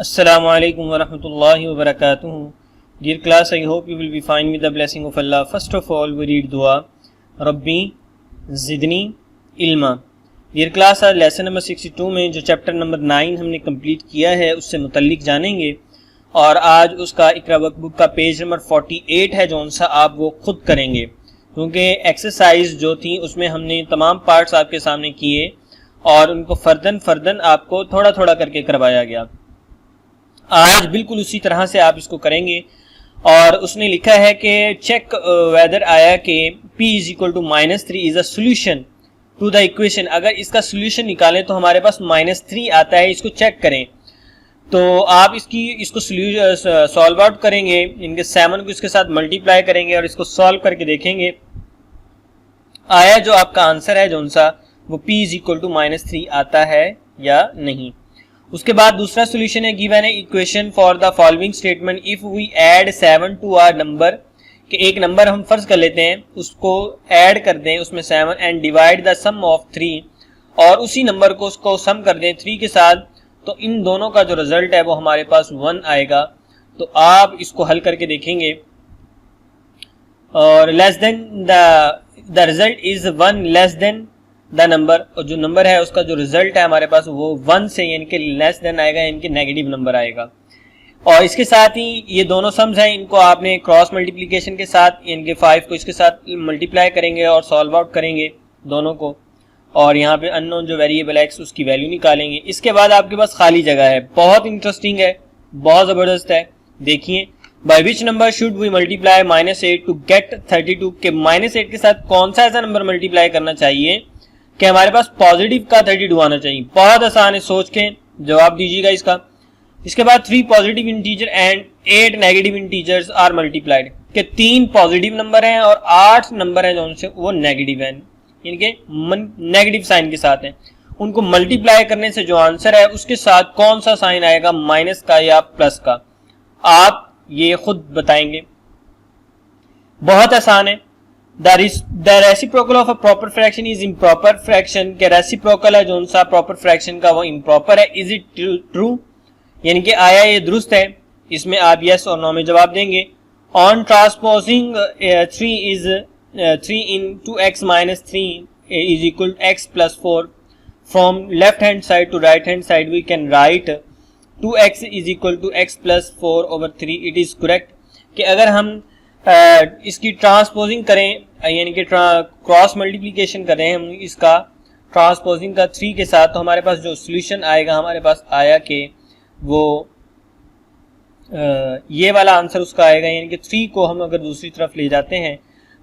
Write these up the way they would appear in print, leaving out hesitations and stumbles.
Assalamu alaikum wa rahmatullahi wa barakatuh. Dear class, I hope you will be fine with the blessing of Allah. First of all, we read dua. Rabbi Zidni Ilma. Dear class, आज lesson number 62 में जो chapter number 9 हमने complete किया है उससे मुतल्लिक जानेंगे और आज उसका इकरा वर्कबुक का पेज नंबर 48 है जो सा आप वो खुद करेंगे क्योंकि एक्सरसाइज जो थी उसमें हमने तमाम पार्ट्स आपके सामने किए और उनको फर्दन आपको थोड़ा थोड़ा करके करवाया गया। आज बिल्कुल उसी तरह से आप इसको करेंगे और उसने लिखा है कि चेक वेदर आया कि p is equal to -3 is a solution to the equation. अगर इसका सोल्यूशन निकालें तो हमारे पास -3 आता है, इसको चेक करें। तो आप इसको सॉल्व आउट करेंगे, इनके 7 को इसके साथ मल्टीप्लाई करेंगे और इसको सॉल्व करके देखेंगे आया जो आपका आंसर है जो सा वो p इज इक्वल टू -3 आता है या नहीं। उसके बाद दूसरा सोल्यूशन है गिवन है equation for the following statement if we add 7 to our number कि एक नंबर हम फर्ज कर लेते हैं उसको ऐड कर दें उसमें 7 and divide the sum of 3 और उसी नंबर को उसको सम कर दें 3 के साथ, तो इन दोनों का जो रिजल्ट है वो हमारे पास 1 आएगा। तो आप इसको हल करके देखेंगे और less than the result is 1 less than the number, और जो नंबर है उसका जो रिजल्ट है हमारे पास वो 1 से यानी कि लेस देन आएगा, यानी कि नेगेटिव नंबर आएगा। और इसके साथ ही ये दोनों सम्स हैं, इनको आपने क्रॉस मल्टीप्लिकेशन के साथ यानी कि 5 को इसके साथ मल्टीप्लाई करेंगे और सॉल्व आउट करेंगे दोनों को और यहाँ पे अननोन जो वेरिएबल एक्स उसकी वैल्यू निकालेंगे। इसके बाद आपके पास खाली जगह है, बहुत इंटरेस्टिंग है, बहुत ज़बरदस्त है। देखिए by which number should we multiply -8 to get 32 के -8 के साथ कौन सा ऐसा नंबर मल्टीप्लाई करना चाहिए कि हमारे पास पॉजिटिव का 32 आना चाहिए। बहुत आसान है, सोच के जवाब दीजिएगा इसका। इसके बाद 3 positive integer and 8 negative integers are multiplied के 3 पॉजिटिव नंबर हैं और 8 नंबर हैं जो उनसे वो नेगेटिव हैं, यानी कि नेगेटिव साइन के साथ हैं। उनको मल्टीप्लाई करने से जो आंसर है उसके साथ कौन सा साइन आएगा, माइनस का या प्लस का, आप ये खुद बताएंगे। बहुत आसान है। The reciprocal of a proper fraction is improper fraction के reciprocal है जो सा प्रॉपर फ्रैक्शन का वो improper है। Is it true यानी कि आया ये दुरुस्त है, इसमें आप yes और no में जवाब देंगे। On transposing 3 is 3 in 2x minus 3 is equal to x plus 4 from left hand side to right hand side we can write 2x is equal to x plus 4 over 3। It is correct कि अगर हम इसकी transposing करें यानी कि cross multiplication करें हम इसका ट्रांसपोजिंग का 3 के साथ, तो हमारे पास जो सोल्यूशन आएगा हमारे पास आया कि वो ये वाला आंसर उसका आएगा, यानी कि 3 को हम अगर दूसरी तरफ ले जाते हैं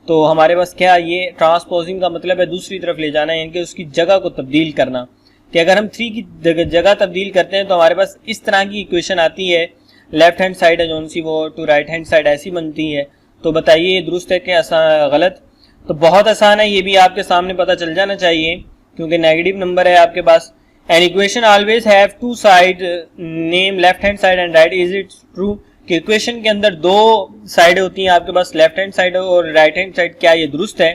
तो हमारे पास क्या, ये ट्रांसपोजिंग का मतलब है दूसरी तरफ ले जाना, यानी कि उसकी जगह को तब्दील करना। कि अगर हम 3 की जगह तब्दील करते हैं तो हमारे पास इस तरह की इक्वेशन आती है, लेफ्ट हैंड साइड है जो सी वो टू राइट हैंड साइड ऐसी बनती है। तो बताइए ये दुरुस्त है कि गलत? तो बहुत आसान है, ये भी आपके सामने पता चल जाना चाहिए क्योंकि नेगेटिव नंबर है आपके पास। An equation always have 2 side name left hand side and right, is it true कि इक्वेशन के अंदर 2 साइड होती हैं आपके पास, लेफ्ट हैंड साइड और राइट हैंड साइड, क्या ये दुरुस्त है?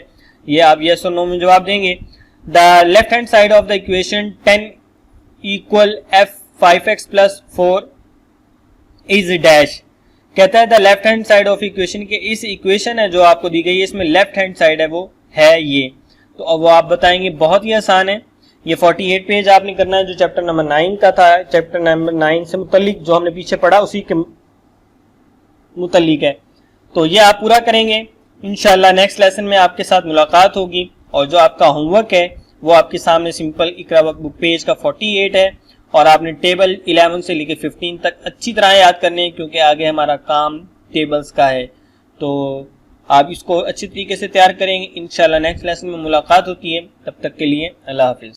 ये आप यस और नो में जवाब देंगे। The left hand side of the equation 10 equal f 5x plus 4 is dash, कहता है the left hand side of equation के इस इक्वेशन है जो आपको दी गई है इसमें लेफ्ट हैंड साइड है वो है ये। तो अब वो आप बताएंगे, बहुत ही आसान है। ये 48 पेज आपने करना है जो चैप्टर नंबर 9 का था, चैप्टर नंबर 9 से मुतल्लिक जो हमने पीछे पढ़ा उसी के मुतल्लिक है। तो ये आप पूरा करेंगे इंशाल्लाह। नेक्स्ट लेसन में आपके साथ मुलाकात होगी और जो आपका होमवर्क है वो आपके सामने सिंपल इकरा वर्कबुक पेज का 48 है और आपने टेबल 11 से लेकर 15 तक अच्छी तरह याद करने हैं क्योंकि आगे हमारा काम टेबल्स का है। तो आप इसको अच्छी तरीके से तैयार करेंगे इंशाल्लाह। नेक्स्ट लेसन में मुलाकात होती है, तब तक के लिए अल्लाह हाफिज।